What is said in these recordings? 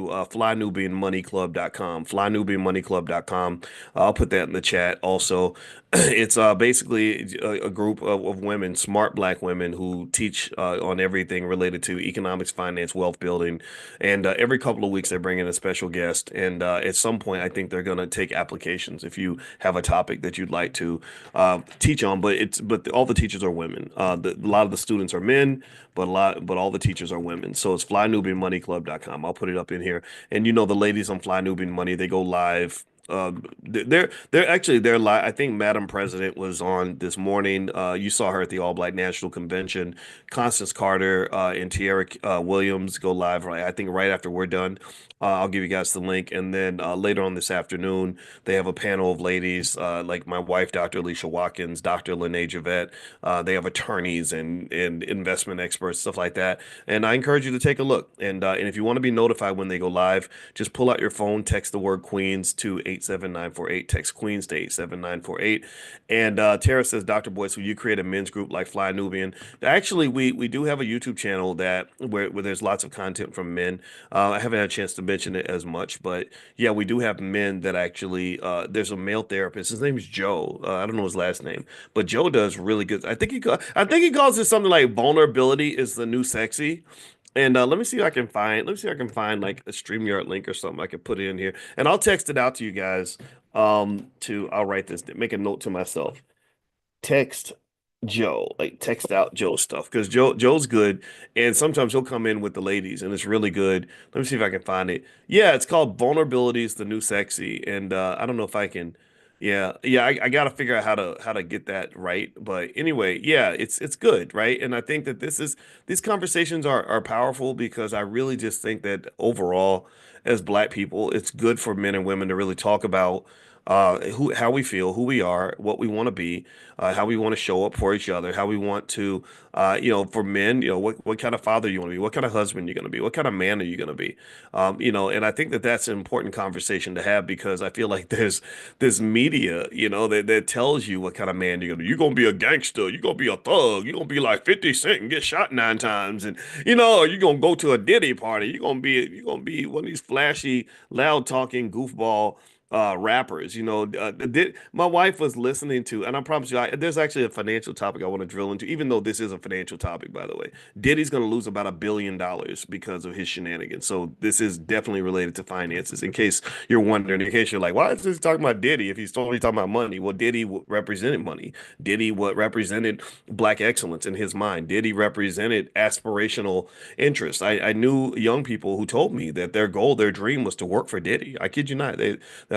to flynubianmoneyclub.com, flynubianmoneyclub.com. I'll put that in the chat also. It's basically a group of women, smart black women who teach on everything related to economics, finance, wealth building. And every couple of weeks, they bring in a special guest. And at some point, I think they're going to take applications if you have a topic that you'd like to teach on. But all the teachers are women. A lot of the students are men, but all the teachers are women. So it's flynubianmoneyclub.com. I'll put it up in here. And the ladies on Fly Nubian Money, they go live. They're live. I think Madam President was on this morning. You saw her at the All Black National Convention. Constance Carter and Tierra Williams go live, right? I think right after we're done. I'll give you guys the link, and then later on this afternoon, they have a panel of ladies like my wife, Dr. Alicia Watkins, Dr. Lene Javette. They have attorneys and investment experts, stuff like that. And I encourage you to take a look. And if you want to be notified when they go live, just pull out your phone, text the word Queens to 87948. Text Queens to 87948. And Tara says, Dr. Boyce, will you create a men's group like Fly Nubian? Actually, we do have a YouTube channel where there's lots of content from men. I haven't had a chance to mention it as much, but yeah, we do have men that actually. There's a male therapist. His name is Joe. I don't know his last name, but Joe does really good. I think he calls it something like vulnerability is the new sexy. And let me see if I can find. Let me see if I can find like a StreamYard link or something I can put in here, and I'll text it out to you guys. I'll write this. Make a note to myself. Text Joe, like text out Joe stuff because Joe's good, and sometimes he'll come in with the ladies, and it's really good. Let me see if I can find it. Yeah, it's called Vulnerability is the New Sexy, and I don't know if I can. Yeah, I got to figure out how to get that right. But anyway, yeah, it's good, right? And I think that these conversations are powerful because I really just think that overall, as Black people, it's good for men and women to really talk about how we feel, who we are, what we want to be, how we want to show up for each other, how we want to, for men, what kind of father you want to be, what kind of husband you're going to be, what kind of man are you going to be, and I think that that's an important conversation to have because I feel like there's this media, that tells you what kind of man you're going to be. You're going to be a gangster, you're going to be a thug, you're going to be like 50 Cent and get shot 9 times, and or you're going to go to a Diddy party, you're going to be one of these flashy, loud talking goofball rappers. My wife was listening to, and I promise you, there's actually a financial topic I want to drill into, even though this is a financial topic, by the way. Diddy's going to lose about $1 billion because of his shenanigans. So this is definitely related to finances. In case you're wondering, in case you're like, why is this talking about Diddy if he's totally talking about money? Well, Diddy represented money. Diddy what represented black excellence in his mind. Diddy represented aspirational interests. I knew young people who told me that their goal, their dream was to work for Diddy. I kid you not.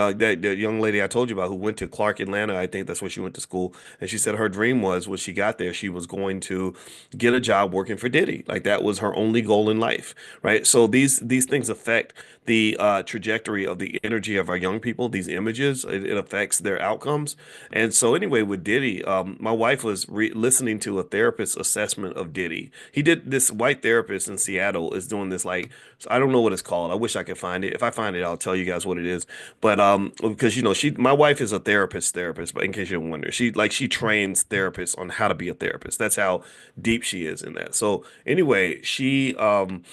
That young lady I told you about who went to Clark, Atlanta, I think that's where she went to school. And she said her dream was when she got there, she was going to get a job working for Diddy. Like that was her only goal in life, right? So these things affect the trajectory of the energy of our young people. These images, it affects their outcomes. And so anyway, with Diddy, my wife was listening to a therapist's assessment of Diddy. He did this white therapist in Seattle is doing this like I don't know what it's called. I wish I could find it. If I find it, I'll tell you guys what it is. But because my wife is a therapist, but in case you don't wonder, she trains therapists on how to be a therapist. That's how deep she is in that. So anyway, so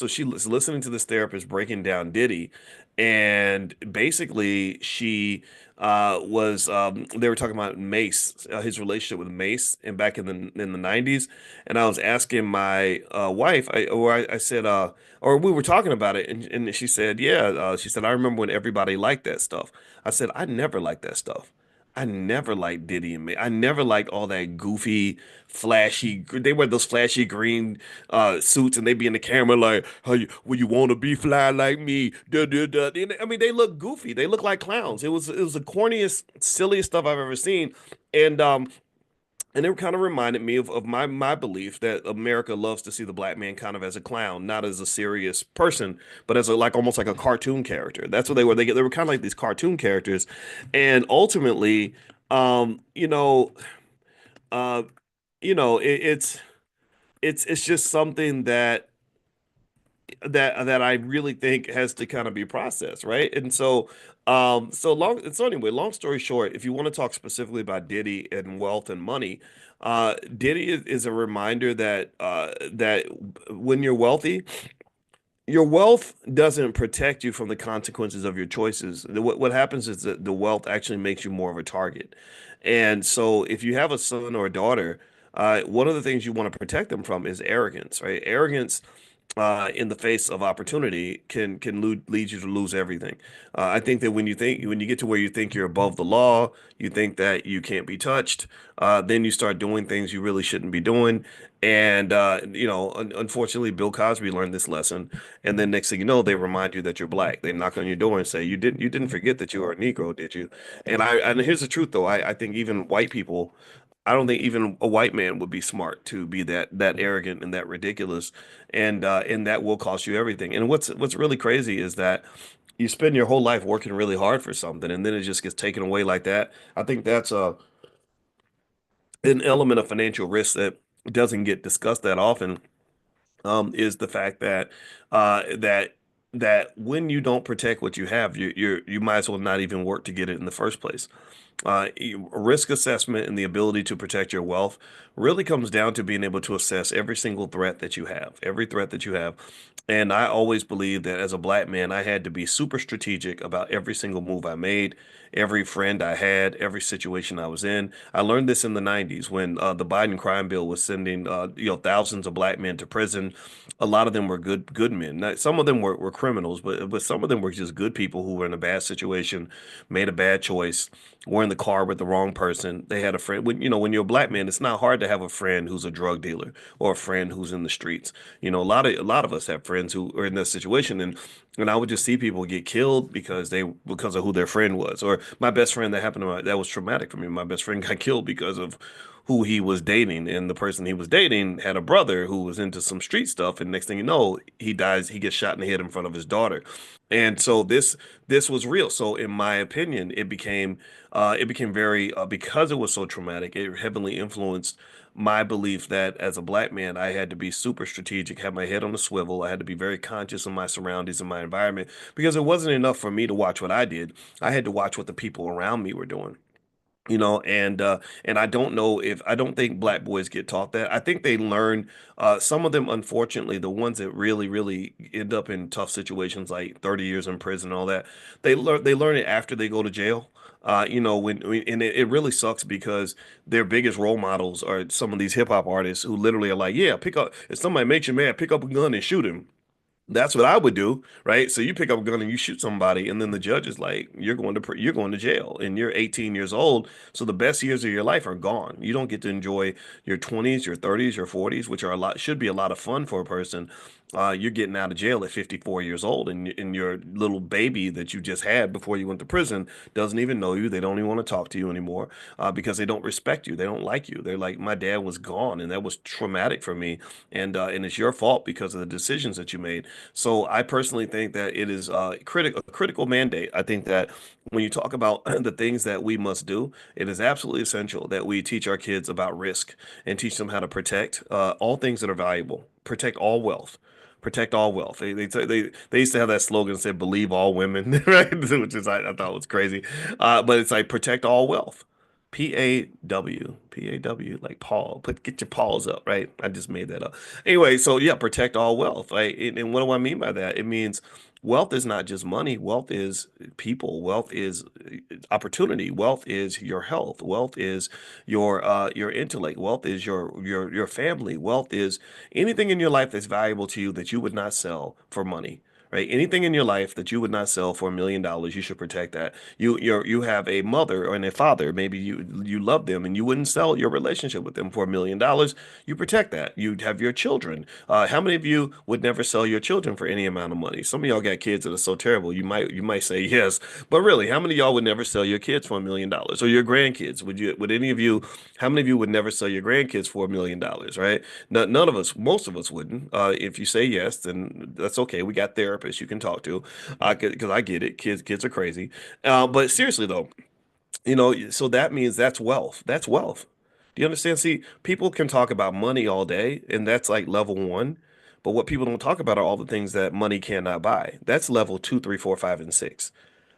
she was listening to this therapist breaking down Diddy, and basically she was they were talking about Mace, his relationship with Mace, and back in the 90s, and I was asking my wife, I said, or we were talking about it, and she said, yeah, she said, I remember when everybody liked that stuff. I said, I never liked that stuff. I never liked Diddy and me. I never liked all that goofy, flashy. They wear those flashy green suits, and they be in the camera like, "Well, you want to be fly like me?" Duh, duh, duh. I mean, they look goofy. They look like clowns. It was the corniest, silliest stuff I've ever seen, and and it kind of reminded me of my belief that America loves to see the black man kind of as a clown, not as a serious person, but as a like almost like a cartoon character. That's what they were. They were kind of like these cartoon characters, and ultimately, um, you know, uh, it's just something that I really think has to kind of be processed, right? And so anyway, long story short, if you want to talk specifically about Diddy and wealth and money, Diddy is a reminder that when you're wealthy, Your wealth doesn't protect you from the consequences of your choices. What happens is that the wealth actually makes you more of a target. And so if you have a son or a daughter, one of the things you want to protect them from is arrogance, right? Arrogance in the face of opportunity can lead you to lose everything. I think that when you get to where you think you're above the law, you think that you can't be touched, then you start doing things you really shouldn't be doing. And unfortunately, Bill Cosby learned this lesson. And then next thing you know, they remind you that you're black. They knock on your door and say, "You didn't forget that you are a Negro, did you?" And here's the truth, though. I think even white people. I don't think even a white man would be smart to be that arrogant and that ridiculous, and that will cost you everything. And what's really crazy is that you spend your whole life working really hard for something, and then it just gets taken away like that. I think that's an element of financial risk that doesn't get discussed that often. Is the fact that that when you don't protect what you have, you might as well not even work to get it in the first place. Risk assessment and the ability to protect your wealth really comes down to being able to assess every single threat that you have, every threat that you have. And I always believed that as a black man, I had to be super strategic about every single move I made, every friend I had, every situation I was in. I learned this in the 90s when the Biden crime bill was sending thousands of black men to prison. A lot of them were good men. Now, some of them were criminals, but some of them were just good people who were in a bad situation, made a bad choice, were in the car with the wrong person. They had a friend. When you're a black man, it's not hard to have a friend who's a drug dealer or a friend who's in the streets. A lot of us have friends who are in that situation, and I would just see people get killed because of who their friend was. Or my best friend that was traumatic for me. My best friend got killed because of who he was dating, and the person he was dating had a brother who was into some street stuff, and next thing you know, he dies. He gets shot in the head in front of his daughter. And so this was real. So in my opinion, it became very because it was so traumatic, it heavily influenced my belief that as a black man, I had to be super strategic, have my head on a swivel. I had to be very conscious of my surroundings and my environment because it wasn't enough for me to watch what I did. I had to watch what the people around me were doing. And I don't think black boys get taught that. I think they learn some of them, unfortunately, the ones that really, really end up in tough situations like 30 years in prison and all that, they learn it after they go to jail. And it really sucks because their biggest role models are some of these hip hop artists who literally are like, yeah, pick up if somebody makes you mad, pick up a gun and shoot him. That's what I would do, right? So you pick up a gun and you shoot somebody, and then the judge is like, you're going to jail, and you're 18 years old. So the best years of your life are gone. You don't get to enjoy your 20s, your 30s, your 40s, which should be a lot of fun for a person. You're getting out of jail at 54 years old, and your little baby that you just had before you went to prison doesn't even know you. They don't even want to talk to you anymore because they don't respect you. They don't like you. They're like, my dad was gone, and that was traumatic for me, and it's your fault because of the decisions that you made. So I personally think that it is a critical mandate. I think that when you talk about the things that we must do, it is absolutely essential that we teach our kids about risk and teach them how to protect all things that are valuable, protect all wealth. Protect all wealth. They used to have that slogan that said "Believe all women," right? Which is I thought was crazy, but it's like protect all wealth. Paw, like Paul. Get your paws up, right? I just made that up. Anyway, so yeah, protect all wealth, right? And what do I mean by that? It means wealth is not just money. Wealth is people. Wealth is opportunity. Wealth is your health. Wealth is your intellect. Wealth is your family. Wealth is anything in your life that's valuable to you that you would not sell for money. Right? Anything in your life that you would not sell for $1 million, you should protect that. You have a mother and a father. Maybe you love them and you wouldn't sell your relationship with them for $1 million. You protect that. You have your children. How many of you would never sell your children for any amount of money? Some of y'all got kids that are so terrible. You might say yes, but really, how many of y'all would never sell your kids for $1 million or your grandkids? Would any of you? How many of you would never sell your grandkids for $1 million? Right? None of us. Most of us wouldn't. If you say yes, then that's okay. We got therapists you can talk to. Because I get it. Kids are crazy. But seriously though, so that means that's wealth. That's wealth. Do you understand? See, people can talk about money all day, and that's like level one. But what people don't talk about are all the things that money cannot buy. That's level two, three, four, five, and six.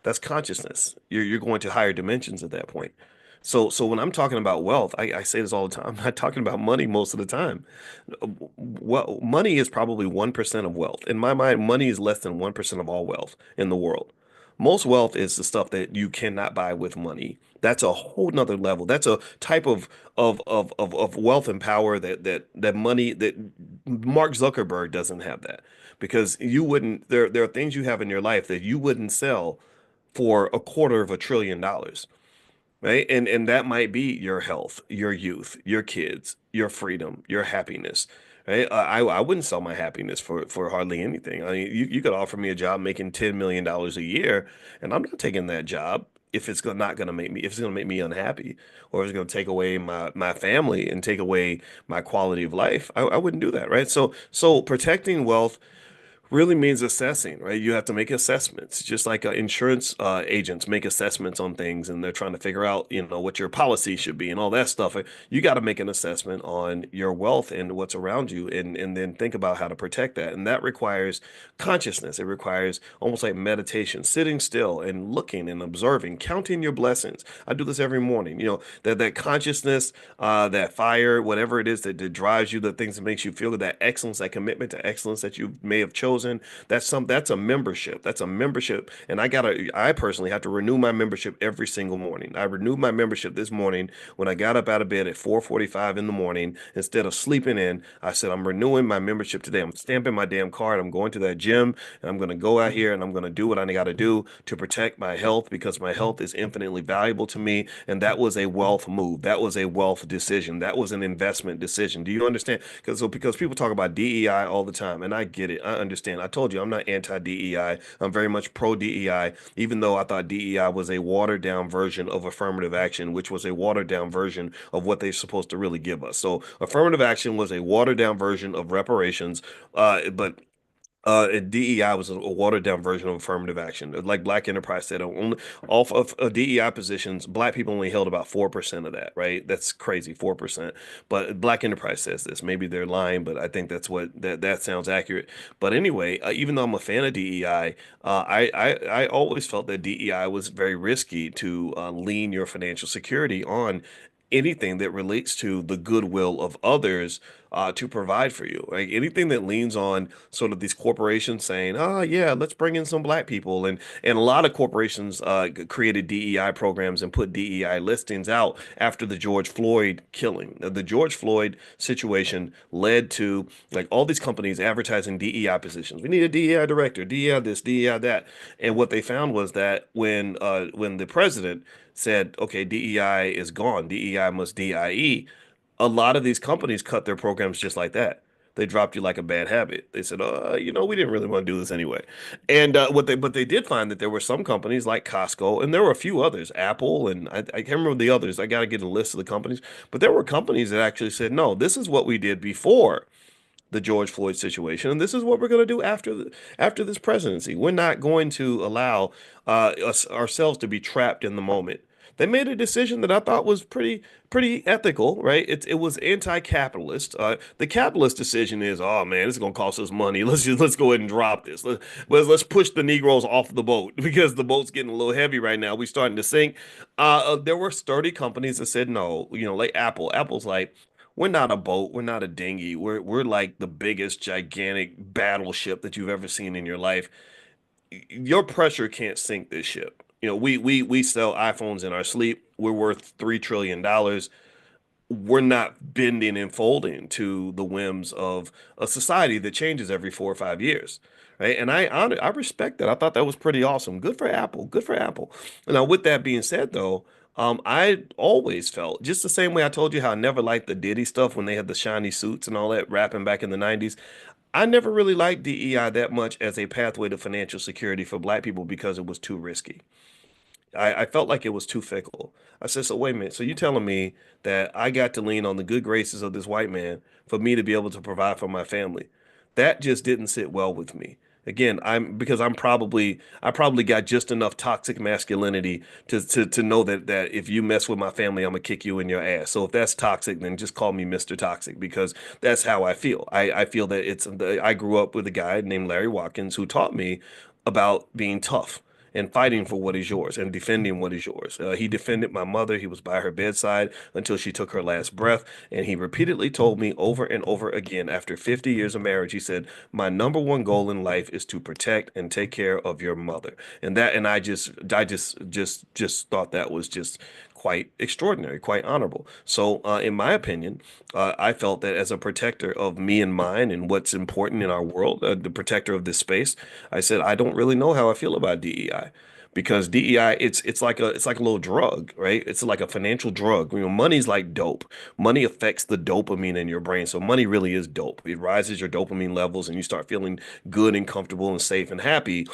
That's consciousness. You're going to higher dimensions at that point. So when I'm talking about wealth, I say this all the time. I'm not talking about money most of the time. Well, money is probably 1% of wealth. In my mind, money is less than 1% of all wealth in the world. Most wealth is the stuff that you cannot buy with money. That's a whole nother level. That's a type of wealth and power that money that Mark Zuckerberg doesn't have that because you wouldn't there are things you have in your life that you wouldn't sell for $250 billion, right? And that might be your health, your youth, your kids, your freedom, your happiness, right? I wouldn't sell my happiness for hardly anything. I mean, you could offer me a job making $10 million a year, and I'm not taking that job if not going to make me if it's going to make me unhappy or it's going to take away my family and take away my quality of life. I wouldn't do that, right? So protecting wealth really means assessing, right? You have to make assessments, just like insurance agents make assessments on things, and they're trying to figure out, what your policy should be and all that stuff. You got to make an assessment on your wealth and what's around you, and then think about how to protect that. And that requires consciousness. It requires almost like meditation, sitting still and looking and observing, counting your blessings. I do this every morning. That consciousness, that fire, whatever it is that drives you, the things that makes you feel good, that excellence, that commitment to excellence that you may have chosen. That's a membership. That's a membership. And I personally have to renew my membership every single morning. I renewed my membership this morning when I got up out of bed at 4:45 in the morning. Instead of sleeping in, I said, I'm renewing my membership today. I'm stamping my damn card. I'm going to that gym and I'm going to go out here and I'm going to do what I got to do to protect my health because my health is infinitely valuable to me. And that was a wealth move. That was a wealth decision. That was an investment decision. Do you understand? Because people talk about DEI all the time, and I get it. I understand. I told you I'm not anti-DEI. I'm very much pro DEI, even though I thought DEI was a watered down version of affirmative action, which was a watered down version of what they're supposed to really give us. So affirmative action was a watered down version of reparations, but DEI was a watered down version of affirmative action. Like Black Enterprise said, only off of DEI positions, Black people only held about 4% of that, right? That's crazy, 4%. But Black Enterprise says this. Maybe they're lying, but I think that sounds accurate. But anyway, even though I'm a fan of DEI, I always felt that DEI was very risky to lean your financial security on anything that relates to the goodwill of others to provide for you. Like anything that leans on sort of these corporations saying, "Oh yeah, let's bring in some black people," and a lot of corporations created DEI programs and put DEI listings out after the George Floyd killing. The George Floyd situation led to like all these companies advertising DEI positions. We need a DEI director, DEI this, DEI that, and what they found was that when the president said, okay, DEI is gone, DEI must DIE, a lot of these companies cut their programs just like that. They dropped you like a bad habit. They said, we didn't really want to do this anyway. And but they did find that there were some companies like Costco, and there were a few others, Apple, and I can't remember the others. I got to get a list of the companies, but there were companies that actually said, no, this is what we did before the George Floyd situation, and this is what we're going to do after this presidency. We're not going to allow ourselves to be trapped in the moment. They made a decision that I thought was pretty ethical, right? It was anti-capitalist. The capitalist decision is, oh man, this is going to cost us money. Let's go ahead and drop this. Let's push the Negroes off the boat because the boat's getting a little heavy right now. We're starting to sink. There were sturdy companies that said no. Like Apple. Apple's like, we're not a boat. We're not a dinghy. We're like the biggest gigantic battleship that you've ever seen in your life. Your pressure can't sink this ship. We sell iPhones in our sleep. We're worth $3 trillion. We're not bending and folding to the whims of a society that changes every 4 or 5 years, right? And I respect that. I thought that was pretty awesome. Good for Apple. Good for Apple. Now, with that being said, though, I always felt just the same way I told you how I never liked the Diddy stuff when they had the shiny suits and all that rapping back in the 90s. I never really liked DEI that much as a pathway to financial security for black people because it was too risky. I felt like it was too fickle. I said, so wait a minute. So you telling me that I got to lean on the good graces of this white man for me to be able to provide for my family? That just didn't sit well with me. Again, I probably got just enough toxic masculinity to know that if you mess with my family, I'm gonna kick you in your ass. So if that's toxic, then just call me Mr. Toxic because that's how I feel. I feel that I grew up with a guy named Larry Watkins who taught me about being tough and fighting for what is yours and defending what is yours. He defended my mother. He was by her bedside until she took her last breath. And he repeatedly told me over and over again, after 50 years of marriage, he said, my number one goal in life is to protect and take care of your mother. And I just thought that was just quite extraordinary, quite honorable. So, in my opinion, I felt that as a protector of me and mine and what's important in our world, the protector of this space, I said I don't really know how I feel about DEI because DEI it's like a little drug, right? It's like a financial drug. Money's like dope. Money affects the dopamine in your brain. So money really is dope. It rises your dopamine levels and you start feeling good and comfortable and safe and happy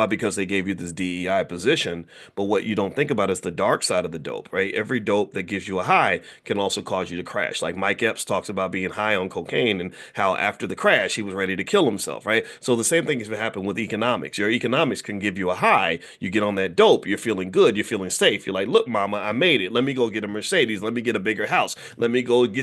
because they gave you this DEI position. But what you don't think about is the dark side of the dope, right? Every dope that gives you a high can also cause you to crash. Like Mike Epps talks about being high on cocaine and how after the crash he was ready to kill himself, right? So the same thing has happened with economics. Your economics can give you a high. You get on that dope, you're feeling good, you're feeling safe. You're like, look, mama, I made it. Let me go get a Mercedes. Let me get a bigger house. Let me go to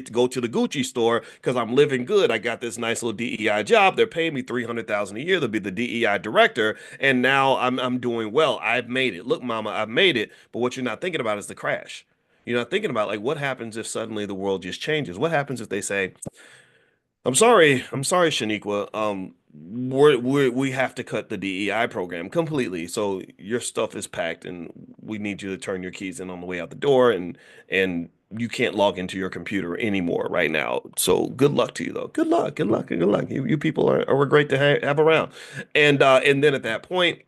the Gucci store because I'm living good. I got this nice little DEI job. They're paying me 300,000 a year to be the DEI director, and now I'm doing well. I've made it. Look, mama, I've made it. But what you're not thinking about is the crash. You're not thinking about like what happens if suddenly the world just changes. What happens if they say, I'm sorry, Shaniqua. We have to cut the DEI program completely. So your stuff is packed, and we need you to turn your keys in on the way out the door, and you can't log into your computer anymore right now. So good luck to you, though. Good luck, good luck, good luck. You people are great to have around, and then at that point.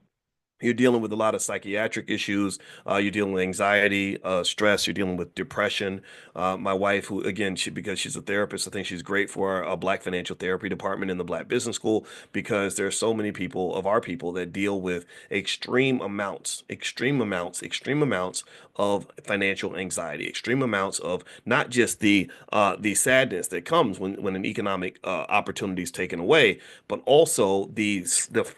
You're dealing with a lot of psychiatric issues. You're dealing with anxiety, stress. You're dealing with depression. My wife, who again, because she's a therapist, I think she's great for our Black financial therapy department in the Black Business School because there are so many people of our people that deal with extreme amounts of financial anxiety, extreme amounts of not just the sadness that comes when an economic opportunity is taken away, but also the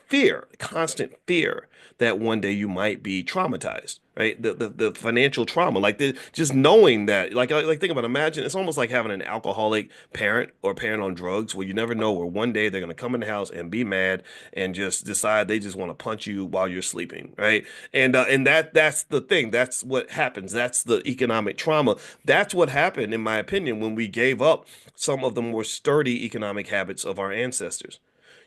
fear, constant fear that one day you might be traumatized, right? The financial trauma, like just knowing that, like think about, imagine it's almost like having an alcoholic parent or parent on drugs, where you never know where one day they're going to come in the house and be mad and just decide they just want to punch you while you're sleeping, right? And that's the thing. That's what happens. That's the economic trauma. That's what happened, in my opinion, when we gave up some of the more sturdy economic habits of our ancestors.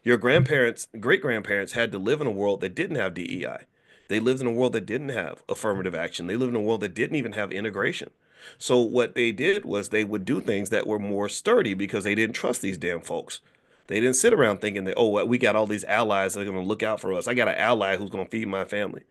Your grandparents, great grandparents had to live in a world that didn't have DEI. They lived in a world that didn't have affirmative action. They lived in a world that didn't even have integration. So what they did was they would do things that were more sturdy because they didn't trust these damn folks. They didn't sit around thinking that, oh, well, we got all these allies that are going to look out for us. I got an ally who's going to feed my family.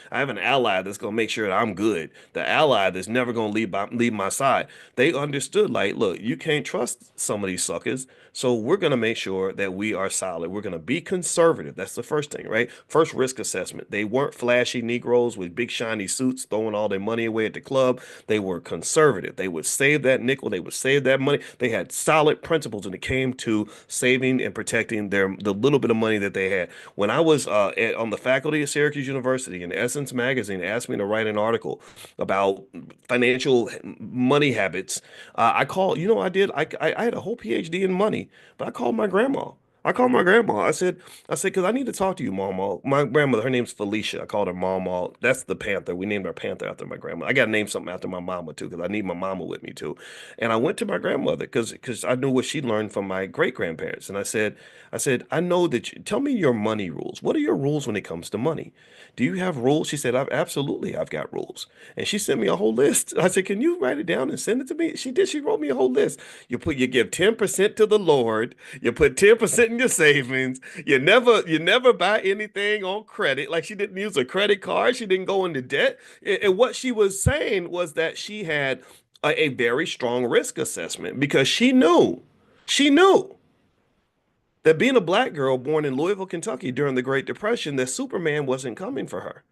I have an ally that's going to make sure that I'm good. The ally that's never going to leave my side. They understood, like, look, you can't trust some of these suckers. So we're going to make sure that we are solid. We're going to be conservative. That's the first thing, right? First risk assessment. They weren't flashy Negroes with big shiny suits throwing all their money away at the club. They were conservative. They would save that nickel. They would save that money. They had solid principles when it came to saving and protecting the little bit of money that they had. When I was on the faculty at Syracuse University, and Essence Magazine asked me to write an article about financial money habits, I called, I did. I had a whole PhD in money, but I called my grandma. I called my grandma. I said, because I need to talk to you, Mama. My grandmother, her name's Felicia. I called her Mama. That's the Panther. We named our Panther after my grandma. I got to name something after my mama too, because I need my mama with me too. And I went to my grandmother because I knew what she learned from my great grandparents. And I said, I know that tell me your money rules. What are your rules when it comes to money? Do you have rules? She said, I've got rules. And she sent me a whole list. I said, can you write it down and send it to me? She did. She wrote me a whole list. You give 10% to the Lord. You put 10% in your savings. You never buy anything on credit. Like, she didn't use a credit card. She didn't go into debt. And what she was saying was that she had a very strong risk assessment because she knew that being a black girl born in Louisville, Kentucky during the Great Depression, that Superman wasn't coming for her.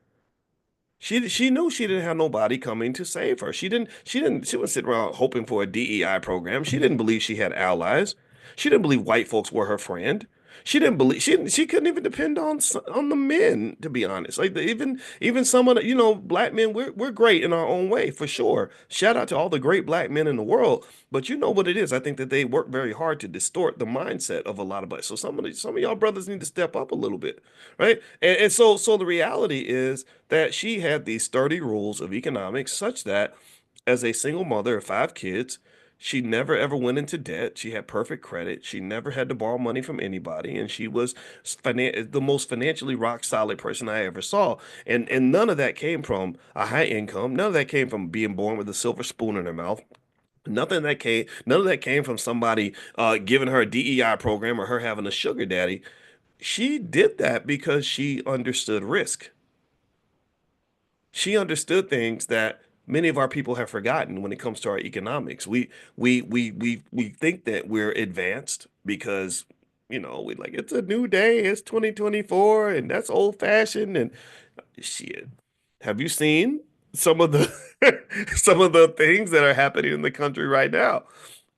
She knew she didn't have nobody coming to save her. She wasn't sitting around hoping for a DEI program. She didn't believe she had allies. She didn't believe white folks were her friend. She didn't believe she couldn't even depend on on the men, to be honest. Like even some of the, black men, we're great in our own way for sure. Shout out to all the great black men in the world. But you know what it is. I think that they work very hard to distort the mindset of a lot of us. So some of y'all brothers need to step up a little bit, right? And so the reality is that she had these sturdy rules of economics such that as a single mother of five kids, she never ever went into debt. She had perfect credit. She never had to borrow money from anybody, and she was the most financially rock solid person I ever saw. And none of that came from a high income. None of that came from being born with a silver spoon in her mouth. None of that came from somebody giving her a DEI program or her having a sugar daddy. She did that because she understood risk. She understood things that many of our people have forgotten when it comes to our economics. We think that we're advanced because, we like it's a new day, it's 2024, and that's old fashioned and shit. Have you seen some of the some of the things that are happening in the country right now?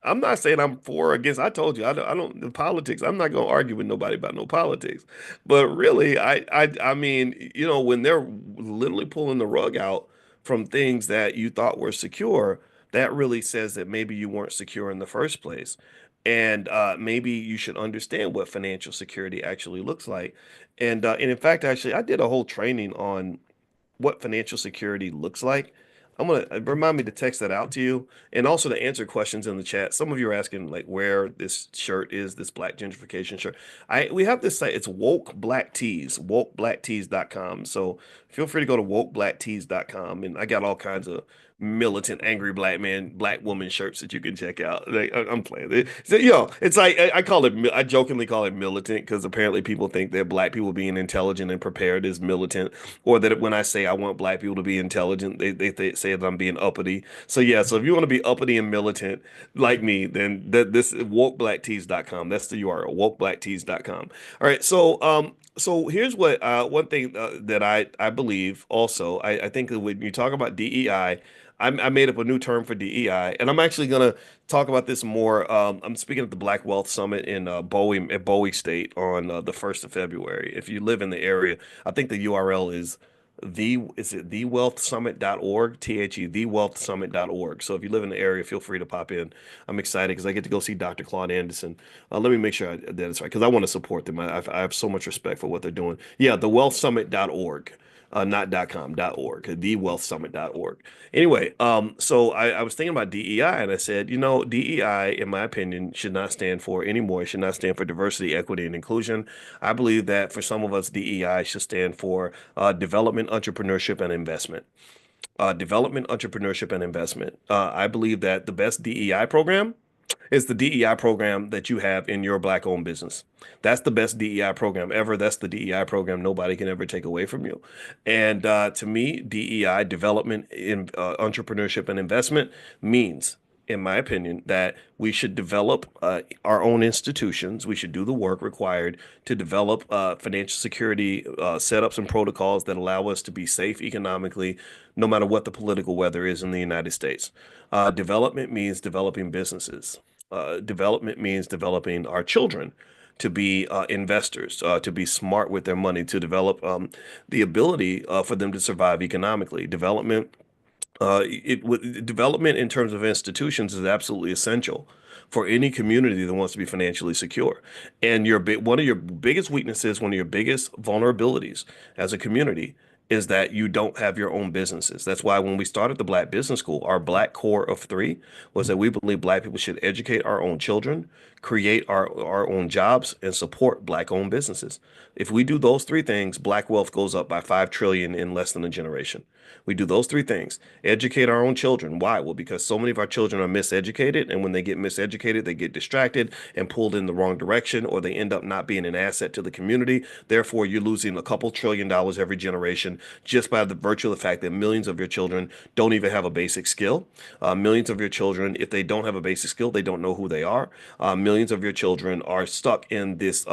I'm not saying I'm for or against. I told you I don't the politics. I'm not going to argue with nobody about no politics. But really, I mean, when they're literally pulling the rug out from things that you thought were secure, that really says that maybe you weren't secure in the first place. And maybe you should understand what financial security actually looks like. And in fact, actually, I did a whole training on what financial security looks like. I'm gonna remind me to text that out to you and also to answer questions in the chat. Some of you are asking like where this shirt is, this black gentrification shirt. We have this site, it's woke black tees, wokeblacktees.com. So feel free to go to wokeblacktees.com and I got all kinds of militant angry black man, black woman shirts that you can check out. Like, I'm playing it. So, it's like I call it I jokingly call it militant because apparently people think that black people being intelligent and prepared is militant or that when I say I want black people to be intelligent, they say that I'm being uppity. So yeah, so if you want to be uppity and militant like me, then this is wokeblacktees.com. That's the URL, wokeblacktees.com. All right, so here's what one thing that I believe also. I think that when you talk about DEI, I made up a new term for DEI, and I'm actually gonna talk about this more. I'm speaking at the Black Wealth Summit in Bowie State on the 1st of February. If you live in the area, I think the URL is it thewealthsummit.org, thewealthsummit.org. So if you live in the area, feel free to pop in. I'm excited because I get to go see Dr. Claude Anderson. Let me make sure that it's right because I want to support them. I have so much respect for what they're doing. Yeah, thewealthsummit.org. Not .com, .org, thewealthsummit.org. Anyway, so I was thinking about DEI and I said, DEI, in my opinion, should not stand for anymore. It should not stand for diversity, equity, and inclusion. I believe that for some of us, DEI should stand for development, entrepreneurship, and investment. Development, entrepreneurship, and investment. I believe that the best DEI program is the DEI program that you have in your black owned business. That's the best DEI program ever. That's the DEI program nobody can ever take away from you. And to me, DEI, development in entrepreneurship and investment, means, in my opinion, that we should develop our own institutions. We should do the work required to develop financial security setups and protocols that allow us to be safe economically, no matter what the political weather is in the United States. Development means developing businesses. Development means developing our children to be investors, to be smart with their money, to develop the ability for them to survive economically. Development in terms of institutions is absolutely essential for any community that wants to be financially secure. And one of your biggest weaknesses, one of your biggest vulnerabilities as a community is that you don't have your own businesses. That's why when we started the Black Business School, our Black core of three was that we believe Black people should educate our own children, create our own jobs, and support Black owned businesses. If we do those three things, Black wealth goes up by 5 trillion in less than a generation. We do those three things. Educate our own children. Why? Well, because so many of our children are miseducated, and when they get miseducated, they get distracted and pulled in the wrong direction, or they end up not being an asset to the community. Therefore, you're losing a couple $1 trillion every generation just by the virtue of the fact that millions of your children don't even have a basic skill. Millions of your children, if they don't have a basic skill, they don't know who they are. Millions millions of your children are stuck in this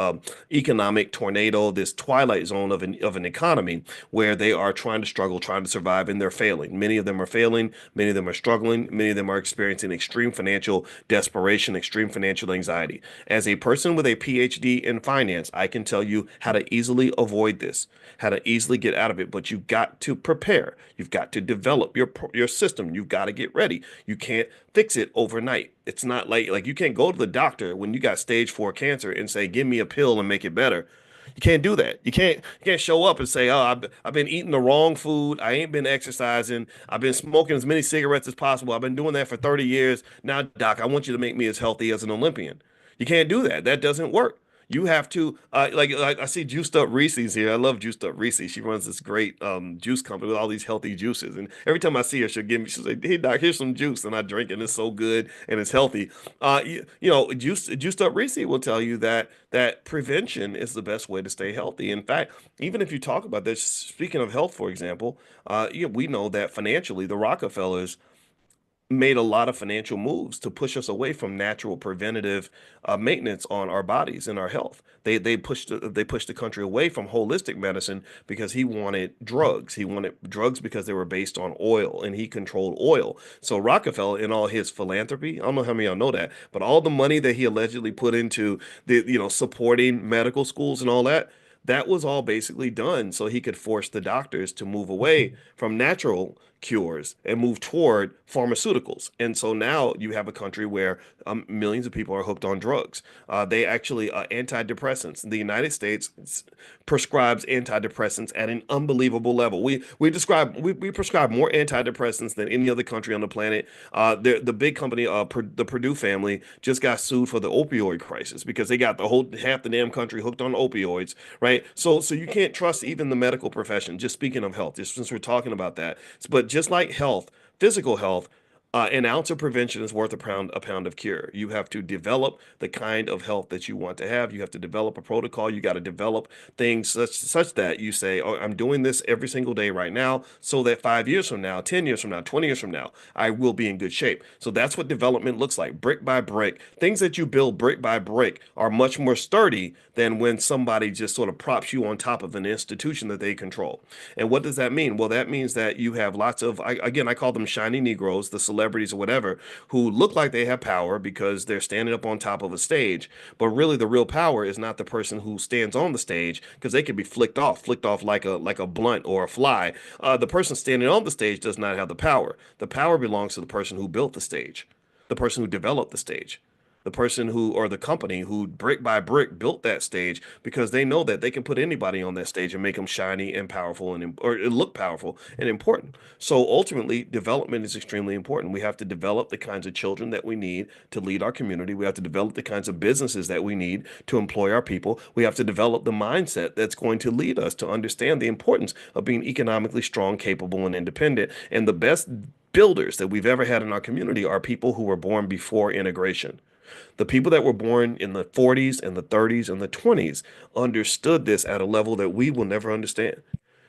economic tornado, this twilight zone of an economy where they are trying to struggle, trying to survive, and they're failing. Many of them are failing. Many of them are struggling. Many of them are experiencing extreme financial desperation, extreme financial anxiety. As a person with a PhD in finance, I can tell you how to easily avoid this, how to easily get out of it. But you've got to prepare. You've got to develop your system. You've got to get ready. You can't fix it overnight. It's not like you can't go to the doctor when you got stage 4 cancer and say, "Give me a pill and make it better." You can't do that. You can't show up and say, "Oh, I've been eating the wrong food. I ain't been exercising. I've been smoking as many cigarettes as possible. I've been doing that for 30 years. Now, doc, I want you to make me as healthy as an Olympian." You can't do that. That doesn't work. You have to like I see Juiced Up Reese's here. I love Juiced Up Reese. She runs this great juice company with all these healthy juices. And every time I see her, she'll say, "Hey doc, here's some juice," and I drink it. And it's so good and it's healthy. Juiced Up Reese will tell you that prevention is the best way to stay healthy. In fact, even if you talk about this, speaking of health, for example, we know that financially, the Rockefellers made a lot of financial moves to push us away from natural preventative maintenance on our bodies and our health. They pushed the country away from holistic medicine because he wanted drugs. He wanted drugs because they were based on oil and he controlled oil. So Rockefeller, in all his philanthropy, I don't know how many of y'all know that, but all the money that he allegedly put into supporting medical schools and all that, that was all basically done so he could force the doctors to move away from natural cures and move toward pharmaceuticals. And so now you have a country where millions of people are hooked on drugs. They actually antidepressants. The United States prescribes antidepressants at an unbelievable level. We prescribe more antidepressants than any other country on the planet. The big company, the Purdue family, just got sued for the opioid crisis because they got the whole half the damn country hooked on opioids, right? So you can't trust even the medical profession. Just speaking of health, just since we're talking about that, but just like health, physical health, an ounce of prevention is worth a pound of cure. You have to develop the kind of health that you want to have. You have to develop a protocol. You got to develop things such that you say, "Oh, I'm doing this every single day right now, so that 5 years from now, 10 years from now, 20 years from now, I will be in good shape." So that's what development looks like, brick by brick. Things that you build brick by brick are much more sturdy than when somebody just sort of props you on top of an institution that they control. And what does that mean? Well, that means that you have lots of, again, I call them shiny Negroes, the celebrities or whatever, who look like they have power because they're standing up on top of a stage. But really, the real power is not the person who stands on the stage because they can be flicked off like a blunt or a fly. The person standing on the stage does not have the power. The power belongs to the person who built the stage, the person who developed the stage, the person who or the company who brick by brick built that stage because they know that they can put anybody on that stage and make them shiny and powerful and or look powerful and important. So ultimately, development is extremely important. We have to develop the kinds of children that we need to lead our community. We have to develop the kinds of businesses that we need to employ our people. We have to develop the mindset that's going to lead us to understand the importance of being economically strong, capable, and independent. And the best builders that we've ever had in our community are people who were born before integration. The people that were born in the 40s and the 30s and the 20s understood this at a level that we will never understand.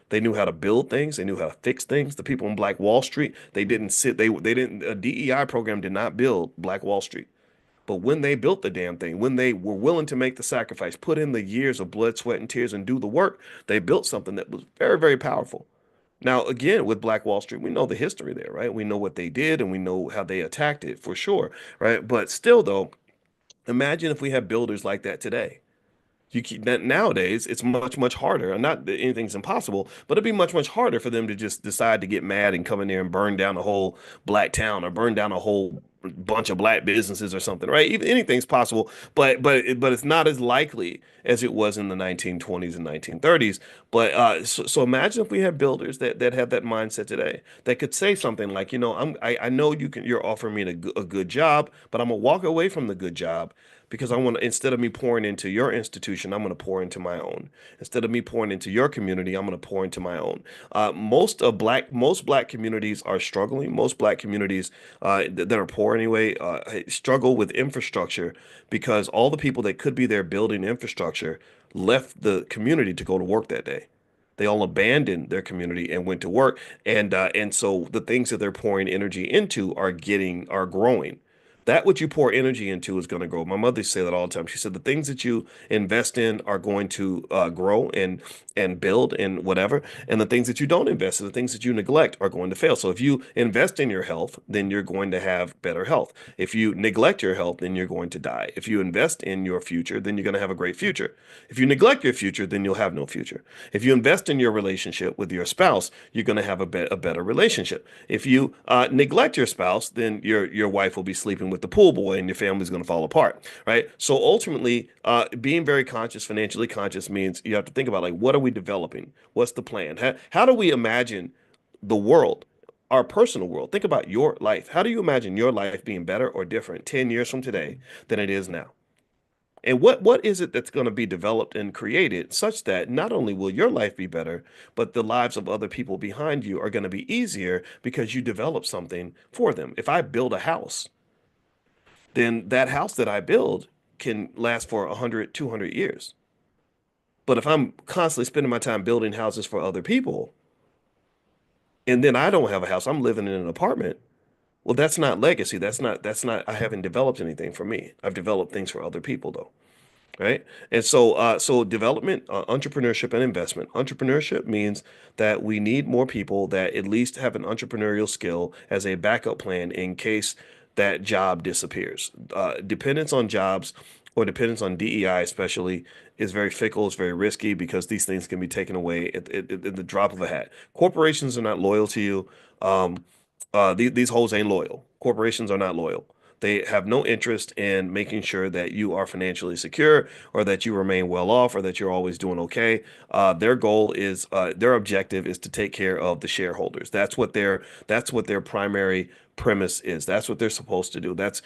They knew how to build things. They knew how to fix things. The people on Black Wall Street, they didn't sit, they didn't, a DEI program did not build Black Wall Street. But when they built the damn thing, when they were willing to make the sacrifice, put in the years of blood, sweat, and tears and do the work, they built something that was very, very powerful. Now, again, with Black Wall Street, we know the history there, right? We know what they did and we know how they attacked it for sure, right? But still, though, imagine if we had builders like that today. You keep that nowadays, it's much, much harder. Not that anything's impossible, but it'd be much, much harder for them to just decide to get mad and come in there and burn down a whole black town or burn down a whole bunch of black businesses or something, right? Even anything's possible, but it's not as likely as it was in the 1920s and 1930s. So imagine if we had builders that have that mindset today that could say something like, I know you're offering me a good job, but I'm gonna walk away from the good job because I want to, instead of me pouring into your institution, I'm going to pour into my own. Instead of me pouring into your community, I'm going to pour into my own. Most black communities are struggling. Most black communities that are poor anyway struggle with infrastructure because all the people that could be there building infrastructure left the community to go to work that day. They all abandoned their community and went to work, and so the things that they're pouring energy into are growing. That what you pour energy into is going to grow. My mother used to say that all the time. She said the things that you invest in are going to grow and build and whatever, and the things that you don't invest in, the things that you neglect, are going to fail. So if you invest in your health, then you're going to have better health. If you neglect your health, then you're going to die. If you invest in your future, then you're going to have a great future. If you neglect your future, then you'll have no future. If you invest in your relationship with your spouse, you're going to have a better relationship. If you neglect your spouse, then your wife will be sleeping with the pool boy, and your family's going to fall apart, right? So ultimately, being very conscious, financially conscious, means you have to think about, like, what are we developing? What's the plan? How do we imagine the world, our personal world? Think about your life. How do you imagine your life being better or different 10 years from today than it is now? And what is it that's going to be developed and created such that not only will your life be better, but the lives of other people behind you are going to be easier because you develop something for them. If I build a house, then that house that I build can last for 100, 200 years. But if I'm constantly spending my time building houses for other people, and then I don't have a house, I'm living in an apartment, well, that's not legacy. I haven't developed anything for me. I've developed things for other people, though. Right? And so development, entrepreneurship, and investment. Entrepreneurship means that we need more people that at least have an entrepreneurial skill as a backup plan in case that job disappears. Dependence on jobs or dependence on DEI especially is very fickle. It's very risky because these things can be taken away at the drop of a hat. Corporations are not loyal to you. These hoes ain't loyal. Corporations are not loyal. They have no interest in making sure that you are financially secure or that you remain well off or that you're always doing okay. Their objective is to take care of the shareholders. That's what their primary premise is. That's what they're supposed to do. At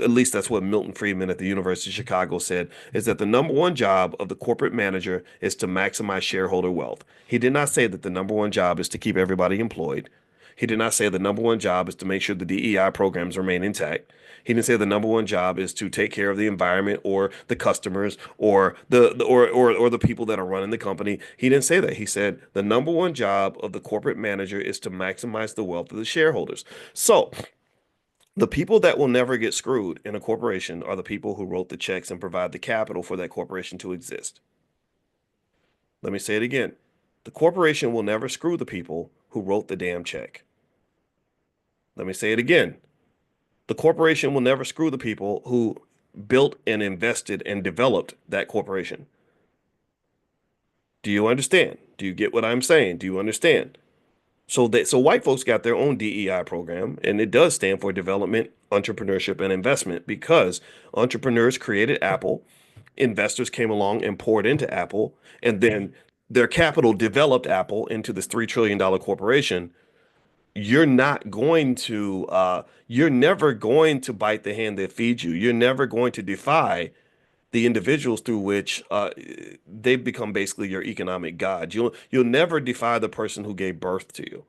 least that's what Milton Friedman at the University of Chicago said, is that the number one job of the corporate manager is to maximize shareholder wealth. He did not say that the number one job is to keep everybody employed. He did not say the number one job is to make sure the DEI programs remain intact. He didn't say the number one job is to take care of the environment or the customers or or the people that are running the company. He didn't say that. He said the number one job of the corporate manager is to maximize the wealth of the shareholders. So the people that will never get screwed in a corporation are the people who wrote the checks and provide the capital for that corporation to exist. Let me say it again. The corporation will never screw the people who wrote the damn check. Let me say it again. The corporation will never screw the people who built and invested and developed that corporation. Do you understand? Do you get what I'm saying? Do you understand? So white folks got their own DEI program, and it does stand for development, entrepreneurship, and investment because entrepreneurs created Apple, investors came along and poured into Apple, and then their capital developed Apple into this $3 trillion corporation. You're never going to bite the hand that feeds you. You're never going to defy the individuals through which they've become basically your economic god. You'll never defy the person who gave birth to you.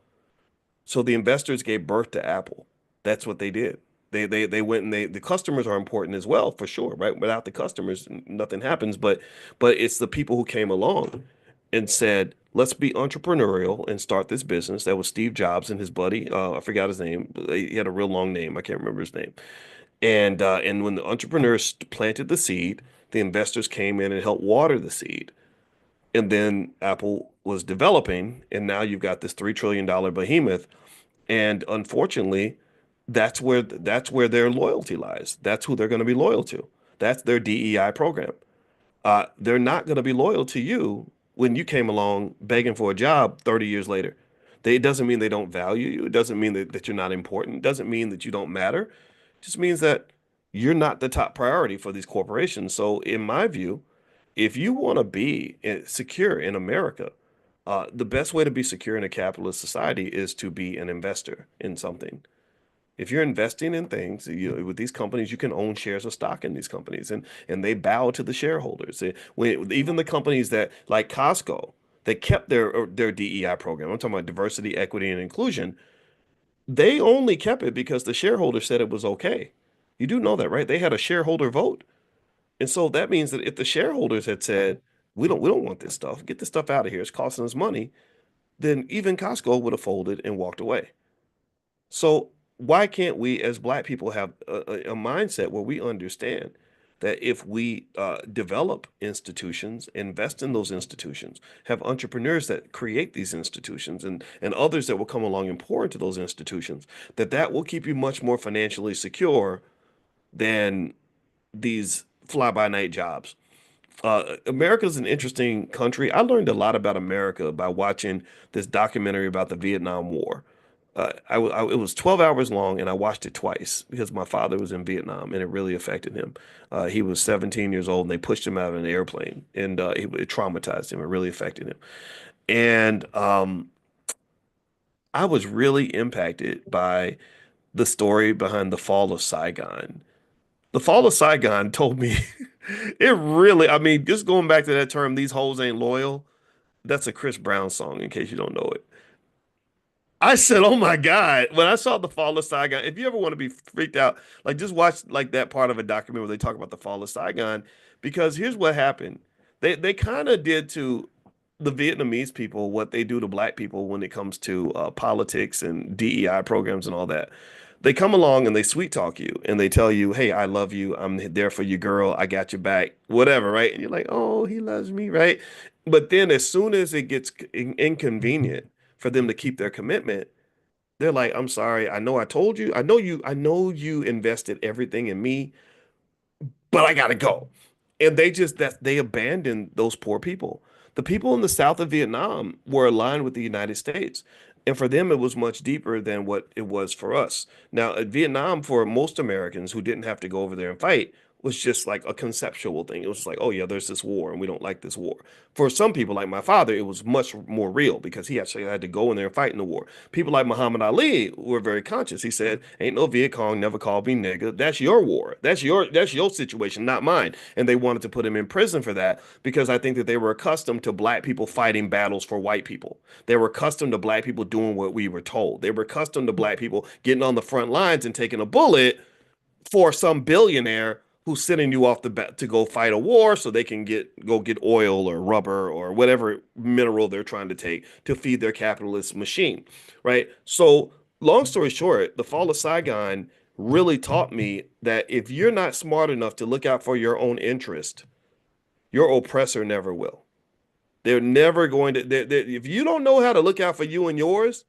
So the investors gave birth to Apple. That's what they did. They went and the customers are important as well, for sure, right? Without the customers, nothing happens. But it's the people who came along and said, let's be entrepreneurial and start this business. That was Steve Jobs and his buddy. I forgot his name. He had a real long name. I can't remember his name. And when the entrepreneurs planted the seed, the investors came in and helped water the seed. And then Apple was developing, and now you've got this $3 trillion behemoth. And unfortunately, that's where their loyalty lies. That's who they're going to be loyal to. That's their DEI program. They're not going to be loyal to you when you came along begging for a job 30 years later. It doesn't mean they don't value you. It doesn't mean that you're not important. It doesn't mean that you don't matter. It just means that you're not the top priority for these corporations. So, in my view, if you want to be secure in America, the best way to be secure in a capitalist society is to be an investor in something. If you're investing in things, with these companies, you can own shares of stock in these companies, and they bow to the shareholders. Even the companies that, like Costco, that kept their DEI program. I'm talking about diversity, equity, and inclusion. They only kept it because the shareholders said it was okay. You do know that, right? They had a shareholder vote. And so that means that if the shareholders had said, we don't want this stuff, get this stuff out of here, it's costing us money, then even Costco would have folded and walked away. So why can't we as black people have a mindset where we understand that if we develop institutions, invest in those institutions, have entrepreneurs that create these institutions and others that will come along and pour into those institutions, that that will keep you much more financially secure than these fly-by-night jobs. America's an interesting country. I learned a lot about America by watching this documentary about the Vietnam War. It was 12 hours long, and I watched it twice because my father was in Vietnam, and it really affected him. He was 17 years old, and they pushed him out of an airplane, and it traumatized him. It really affected him. And I was really impacted by the story behind the fall of Saigon. The fall of Saigon told me it really, I mean, just going back to that term, these hoes ain't loyal. That's a Chris Brown song, in case you don't know it. I said, "Oh my God!" When I saw the fall of Saigon, if you ever want to be freaked out, like just watch like that part of a documentary where they talk about the fall of Saigon, because here's what happened. They kind of did to the Vietnamese people what they do to black people when it comes to politics and DEI programs and all that. They come along and they sweet talk you and they tell you, "Hey, I love you. I'm there for you, girl. I got your back." Whatever, right? And you're like, "Oh, he loves me," right? But then as soon as it gets inconvenient for them to keep their commitment, they're like, "I'm sorry. I know I told you. I know you invested everything in me, but I gotta go." And they abandoned those poor people. The people in the south of Vietnam were aligned with the United States. And for them, it was much deeper than what it was for us. Now, Vietnam, for most Americans who didn't have to go over there and fight, was just like a conceptual thing. It was like, oh, yeah, there's this war and we don't like this war. For some people, like my father, it was much more real because he actually had to go in there and fight in the war. People like Muhammad Ali were very conscious. He said, "Ain't no Viet Cong never called me nigga. That's your war. That's your situation, not mine." And they wanted to put him in prison for that because I think that they were accustomed to black people fighting battles for white people. They were accustomed to black people doing what we were told. They were accustomed to black people getting on the front lines and taking a bullet for some billionaire who's sending you off the bat to go fight a war so they can get oil or rubber or whatever mineral they're trying to take to feed their capitalist machine, right? So, long story short, the fall of Saigon really taught me that if you're not smart enough to look out for your own interest, your oppressor never will. They're never going to. If you don't know how to look out for you and yours,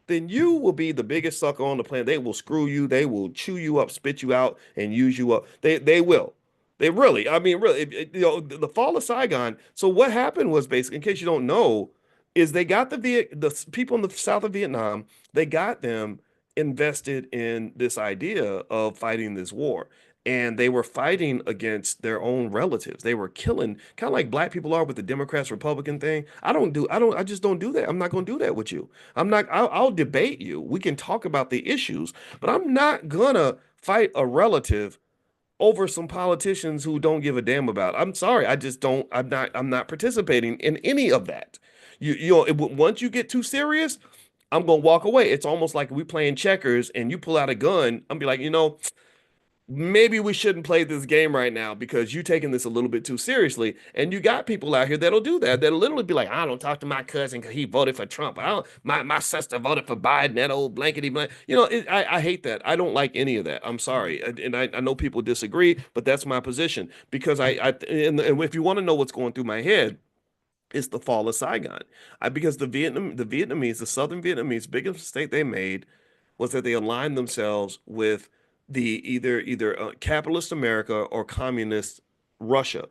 then you will be the biggest sucker on the planet. They will screw you. They will chew you up, spit you out, and use you up. They will. They really. I mean, really. The fall of Saigon. So what happened was basically, in case you don't know, is they got the people in the south of Vietnam. They got them invested in this idea of fighting this war. And they were fighting against their own relatives. They were killing, kind of like black people are with the Democrats Republican thing. I just don't do that. I'm not going to do that with you. I'll debate you. We can talk about the issues, but I'm not gonna fight a relative over some politicians who don't give a damn about. I'm sorry. I just don't, I'm not participating in any of that. Once you get too serious, I'm gonna walk away. It's almost like we playing checkers and you pull out a gun. I'm be like, maybe we shouldn't play this game right now because you taking this a little bit too seriously. And you got people out here that'll do that. That'll literally be like, "I don't talk to my cousin because he voted for Trump. I don't, my sister voted for Biden, that old blankety blank." I hate that. I don't like any of that. I'm sorry. And I know people disagree, but that's my position because and if you want to know what's going through my head, it's the fall of Saigon. Because the Vietnamese, the Southern Vietnamese, biggest mistake they made was that they aligned themselves with the either capitalist America or communist Russia.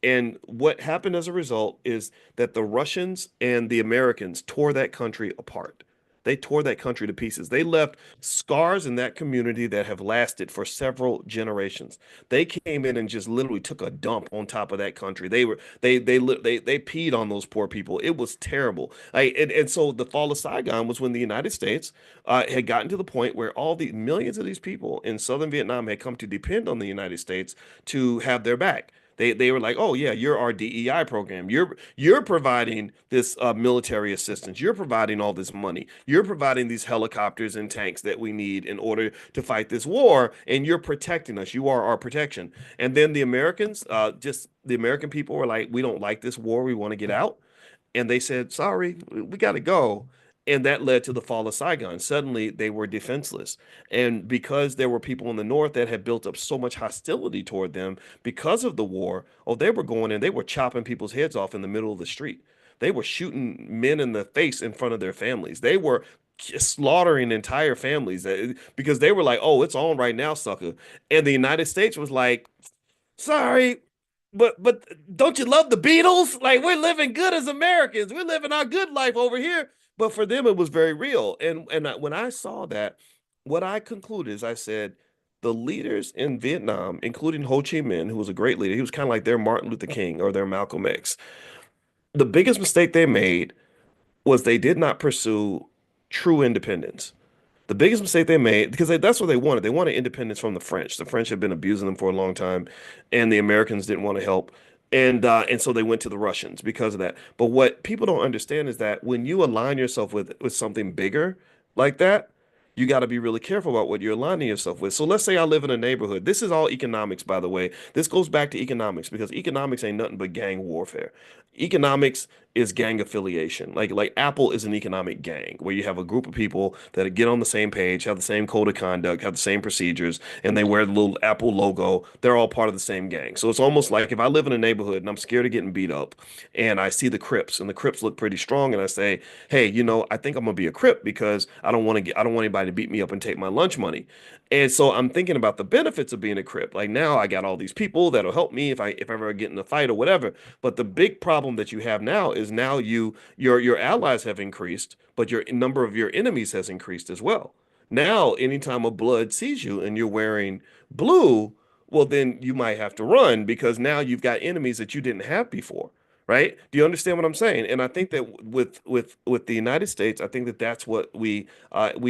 And what happened as a result is that the Russians and the Americans tore that country apart. They tore that country to pieces. They left scars in that community that have lasted for several generations. They came in and just literally took a dump on top of that country. They peed on those poor people. It was terrible. And so the fall of Saigon was when the United States had gotten to the point where all the millions of these people in southern Vietnam had come to depend on the United States to have their back. They were like, "Oh yeah, you're our DEI program. You're providing this military assistance. You're providing all this money. You're providing these helicopters and tanks that we need in order to fight this war, and you're protecting us. You are our protection." And then the Americans, just the American people were like, "We don't like this war. We want to get out." And they said, "Sorry, we got to go." And that led to the fall of Saigon. Suddenly, they were defenseless. And because there were people in the north that had built up so much hostility toward them because of the war, oh, they were going in, they were chopping people's heads off in the middle of the street. They were shooting men in the face in front of their families. They were slaughtering entire families because they were like, oh, it's on right now, sucker. And the United States was like, sorry, but don't you love the Beatles? Like we're living good as Americans. We're living our good life over here. But for them, it was very real. When I saw that, what I concluded is I said the leaders in Vietnam, including Ho Chi Minh, who was a great leader, he was kind of like their Martin Luther King or their Malcolm X. The biggest mistake they made was they did not pursue true independence. The biggest mistake they made, because that's what they wanted. They wanted independence from the French. The French had been abusing them for a long time, and the Americans didn't want to help. And so they went to the Russians because of that. But what people don't understand is that when you align yourself with something bigger like that, you got to be really careful about what you're aligning yourself with. So let's say I live in a neighborhood. This is all economics, by the way. This goes back to economics because economics ain't nothing but gang warfare. Economics is gang affiliation. Like Apple is an economic gang where you have a group of people that get on the same page, have the same code of conduct, have the same procedures, and they wear the little Apple logo. They're all part of the same gang. So it's almost like if I live in a neighborhood and I'm scared of getting beat up and I see the Crips and the Crips look pretty strong and I say, "Hey, I think I'm gonna be a Crip because I don't want anybody to beat me up and take my lunch money." And so I'm thinking about the benefits of being a Crip. Like now I got all these people that'll help me if I ever get in a fight or whatever. But the big problem that you have now is now your allies have increased, but your number of your enemies has increased as well. Now, anytime a blood sees you and you're wearing blue, well, then you might have to run because now you've got enemies that you didn't have before, right? Do you understand what I'm saying? And I think that with the United States, I think that that's what we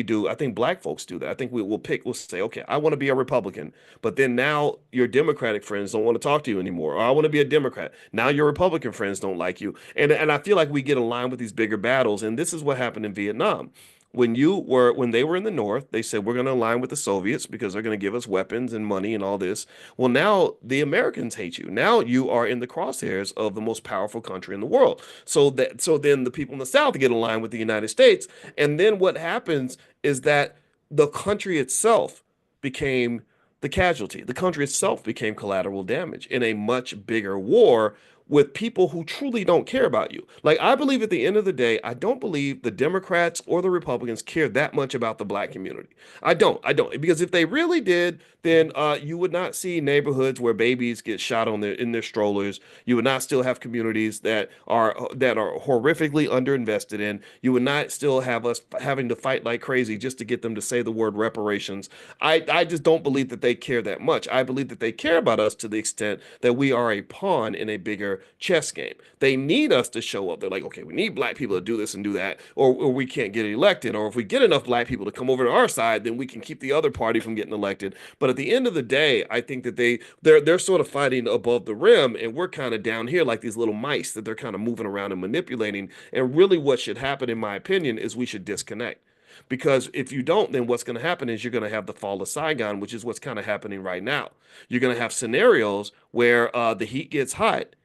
do. I think black folks do that. I think we'll say, okay, I want to be a Republican, but then now your Democratic friends don't want to talk to you anymore. Or I want to be a Democrat. Now your Republican friends don't like you. And I feel like we get aligned with these bigger battles. And this is what happened in Vietnam. When they were in the North, they said we're going to align with the Soviets because they're going to give us weapons and money and all this. Well, now the Americans hate you. Now you are in the crosshairs of the most powerful country in the world. So then the people in the South get aligned with the United States, and then what happens is that the country itself became the casualty. The country itself became collateral damage in a much bigger war with people who truly don't care about you. Like, I believe at the end of the day, I don't believe the Democrats or the Republicans care that much about the black community. I don't, because if they really did, then you would not see neighborhoods where babies get shot in their strollers. You would not still have communities that are horrifically underinvested in. You would not still have us having to fight like crazy just to get them to say the word reparations. I just don't believe that they care that much. I believe that they care about us to the extent that we are a pawn in a bigger chess game. They need us to show up. They're like, okay, we need black people to do this and do that, or we can't get elected. Or if we get enough black people to come over to our side, then we can keep the other party from getting elected. But at the end of the day, I think that they're sort of fighting above the rim, and we're kind of down here like these little mice that they're kind of moving around and manipulating. And really, what should happen, in my opinion, is we should disconnect. Because if you don't, then what's going to happen is you're going to have the fall of Saigon, which is what's kind of happening right now. You're going to have scenarios where the heat gets hot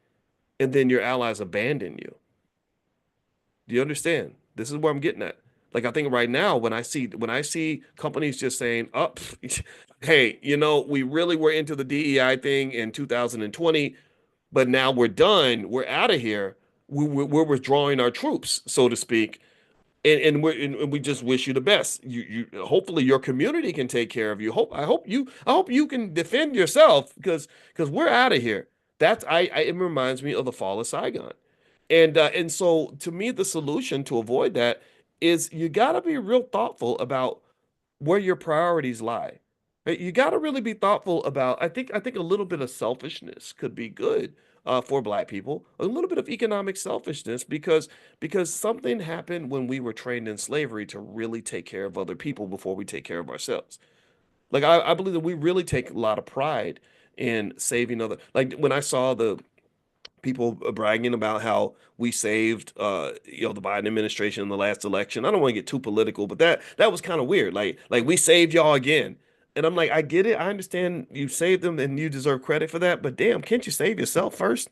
and then your allies abandon you. Do you understand? This is where I'm getting at. Like I think right now, when I see companies just saying, "Oh, hey, we really were into the DEI thing in 2020, but now we're done. We're out of here. We're withdrawing our troops, so to speak." And we just wish you the best. You hopefully your community can take care of you. I hope you can defend yourself because we're out of here. It reminds me of the fall of Saigon. And so to me the solution to avoid that is you got to be real thoughtful about where your priorities lie. Right? You got to really be thoughtful about. I think a little bit of selfishness could be good for Black people. A little bit of economic selfishness because something happened when we were trained in slavery to really take care of other people before we take care of ourselves. Like I believe that we really take a lot of pride in saving other. Like when I saw the people bragging about how we saved the Biden administration in the last election. I don't want to get too political, but that was kind of weird. Like we saved y'all again. And I'm like, I get it. I understand you saved them and you deserve credit for that, but damn, can't you save yourself first?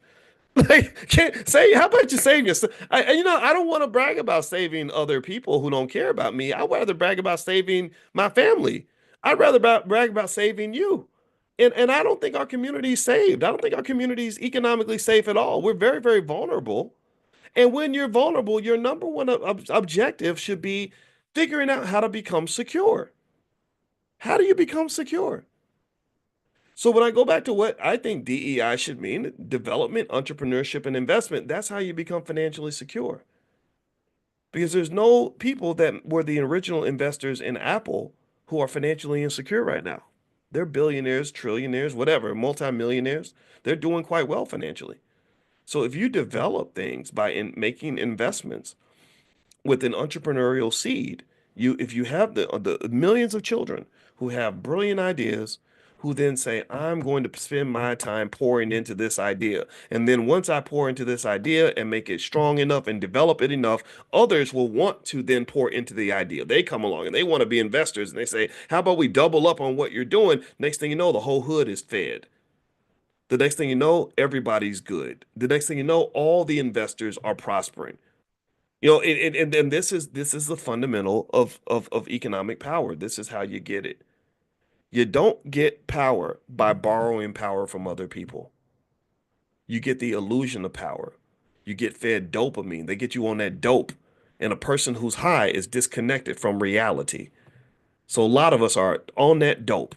Like, can't say, how about you save yourself? I don't want to brag about saving other people who don't care about me. I'd rather brag about saving my family. I'd rather brag about saving you. And I don't think our community is saved. I don't think our community is economically safe at all. We're very, very vulnerable. And when you're vulnerable, your number one objective should be figuring out how to become secure. How do you become secure? So when I go back to what I think DEI should mean, development, entrepreneurship, and investment, that's how you become financially secure. Because there's no people that were the original investors in Apple who are financially insecure right now. They're billionaires, trillionaires, whatever, multimillionaires. They're doing quite well financially. So if you develop things by making investments, with an entrepreneurial seed, if you have the millions of children who have brilliant ideas, who then say, I'm going to spend my time pouring into this idea. And then once I pour into this idea and make it strong enough and develop it enough, others will want to then pour into the idea. They come along and they want to be investors and they say, how about we double up on what you're doing? Next thing you know, the whole hood is fed. The next thing you know, everybody's good. The next thing you know, all the investors are prospering. And this is the fundamental of economic power. This is how you get it. You don't get power by borrowing power from other people. You get the illusion of power. You get fed dopamine. They get you on that dope. And a person who's high is disconnected from reality. So a lot of us are on that dope.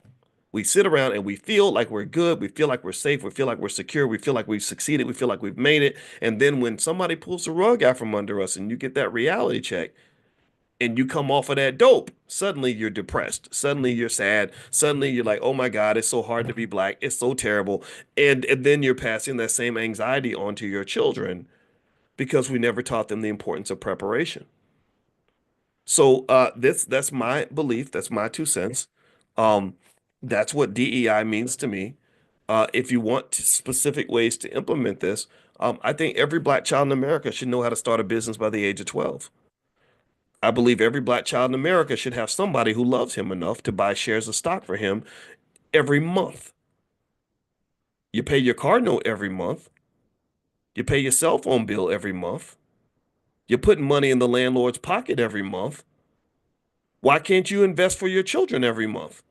We sit around and we feel like we're good. We feel like we're safe. We feel like we're secure. We feel like we've succeeded. We feel like we've made it. And then when somebody pulls the rug out from under us and you get that reality check, and you come off of that dope, suddenly you're depressed. Suddenly you're sad. Suddenly you're like, oh my God, it's so hard to be black. It's so terrible. And then you're passing that same anxiety on to your children because we never taught them the importance of preparation. So that's my belief. That's my 2 cents. Um, that's what DEI means to me. If you want specific ways to implement this, I think every black child in America should know how to start a business by the age of 12. I believe every black child in America should have somebody who loves him enough to buy shares of stock for him every month. You pay your car note every month. You pay your cell phone bill every month. You're putting money in the landlord's pocket every month. Why can't you invest for your children every month?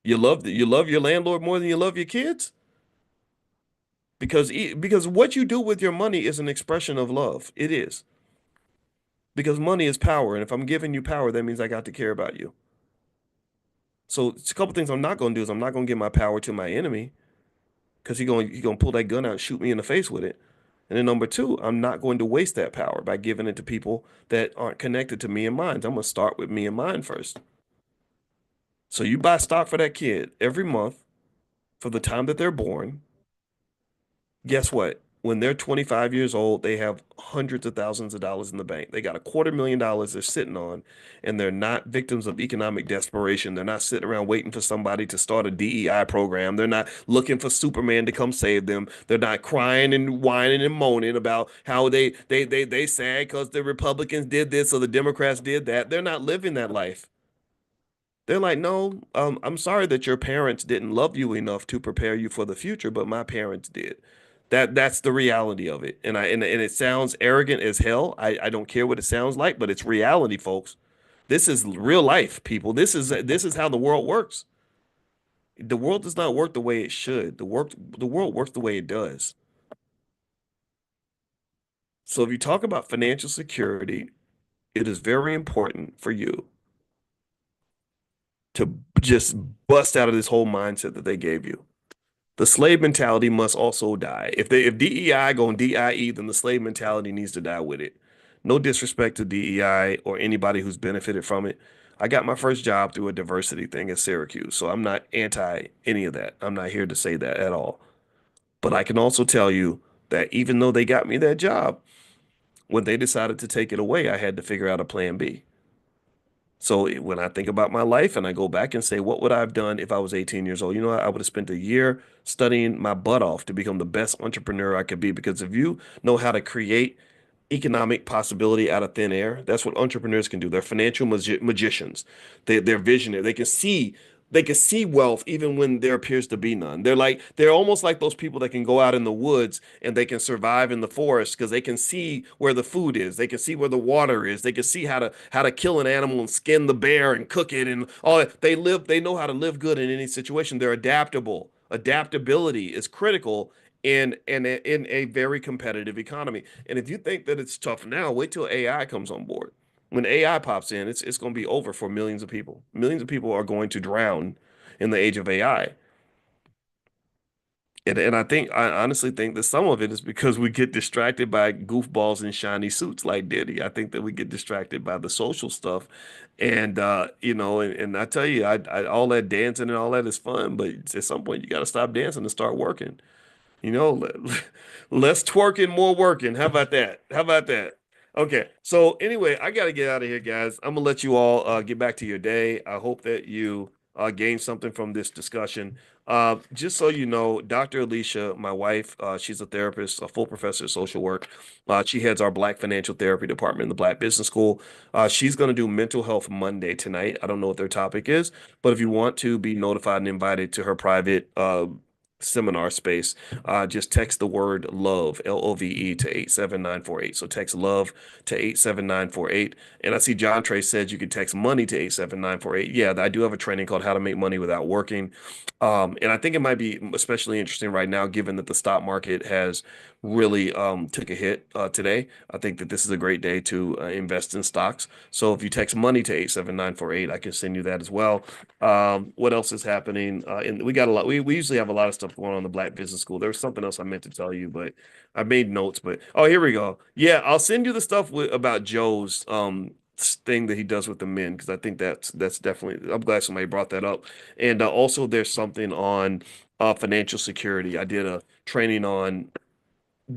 You love your landlord more than you love your kids? Because what you do with your money is an expression of love. It is. Because money is power, and if I'm giving you power, that means I got to care about you. So it's a couple things I'm not going to do is I'm not going to give my power to my enemy because he gonna pull that gun out and shoot me in the face with it. And then number two, I'm not going to waste that power by giving it to people that aren't connected to me and mine. I'm gonna start with me and mine first. So you buy stock for that kid every month for the time that they're born. Guess what? When they're 25 years old, they have hundreds of thousands of dollars in the bank. They got $250,000 they're sitting on, and they're not victims of economic desperation. They're not sitting around waiting for somebody to start a DEI program. They're not looking for Superman to come save them. They're not crying and whining and moaning about how they sad because the Republicans did this or the Democrats did that. They're not living that life. They're like, no, I'm sorry that your parents didn't love you enough to prepare you for the future, but my parents did. That's the reality of it. And it sounds arrogant as hell. I don't care what it sounds like, but it's reality, folks. This is real life, people. This is how the world works. The world does not work the way it should. The world works the way it does. So if you talk about financial security, it is very important for you to just bust out of this whole mindset that they gave you. The slave mentality must also die. If DEI going DIE, then the slave mentality needs to die with it. No disrespect to DEI or anybody who's benefited from it. I got my first job through a diversity thing at Syracuse, so I'm not anti any of that. I'm not here to say that at all. But I can also tell you that even though they got me that job, when they decided to take it away, I had to figure out a plan B. So when I think about my life and I go back and say, what would I have done if I was 18 years old? I would have spent a year studying my butt off to become the best entrepreneur I could be. Because if you know how to create economic possibility out of thin air, that's what entrepreneurs can do. They're financial magicians. They're visionary. They can see They can see wealth even when there appears to be none. They're almost like those people that can go out in the woods and they can survive in the forest because they can see where the food is. They can see where the water is. They can see how to kill an animal and skin the bear and cook it and all that. They know how to live good in any situation. They're adaptable. Adaptability is critical in a very competitive economy. And if you think that it's tough now, wait till AI comes on board. When AI pops in, it's going to be over for millions of people. Millions of people are going to drown in the age of AI. And I honestly think that some of it is because we get distracted by goofballs in shiny suits like Diddy. I think that we get distracted by the social stuff. And and I tell you, all that dancing and all that is fun, but at some point you got to stop dancing and start working. Less twerking, more working. How about that? How about that? Okay. So anyway, I got to get out of here, guys. I'm gonna let you all get back to your day. I hope that you gained something from this discussion. Just so you know, Dr. Alicia, my wife, she's a therapist, a full professor of social work. She heads our Black Financial Therapy department in the Black Business School. She's going to do Mental Health Monday tonight. I don't know what their topic is, but if you want to be notified and invited to her private seminar space, just text the word love, LOVE, to 87948. So text love to 87948. And I see John Trey said you can text money to 87948. Yeah, I do have a training called How to Make Money Without Working. And I think it might be especially interesting right now, given that the stock market has really took a hit today. I think that this is a great day to invest in stocks. So if you text money to 87948, I can send you that as well. What else is happening? And we got a lot. We usually have a lot of stuff going on in the Black Business School. There was something else I meant to tell you, but I made notes. But oh, here we go. Yeah, I'll send you the stuff about Joe's thing that he does with the men because I think that's definitely. I'm glad somebody brought that up. And also, there's something on financial security. I did a training on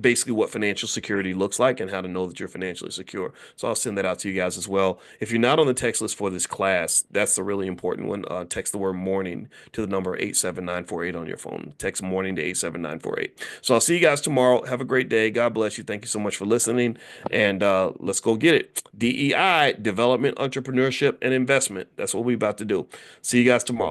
basically what financial security looks like and how to know that you're financially secure. So I'll send that out to you guys as well. If you're not on the text list for this class, that's a really important one. Text the word morning to the number 87948 on your phone. Text morning to 87948. So I'll see you guys tomorrow. Have a great day. God bless you. Thank you so much for listening. And let's go get it. DEI, development, entrepreneurship, and investment. That's what we're about to do. See you guys tomorrow.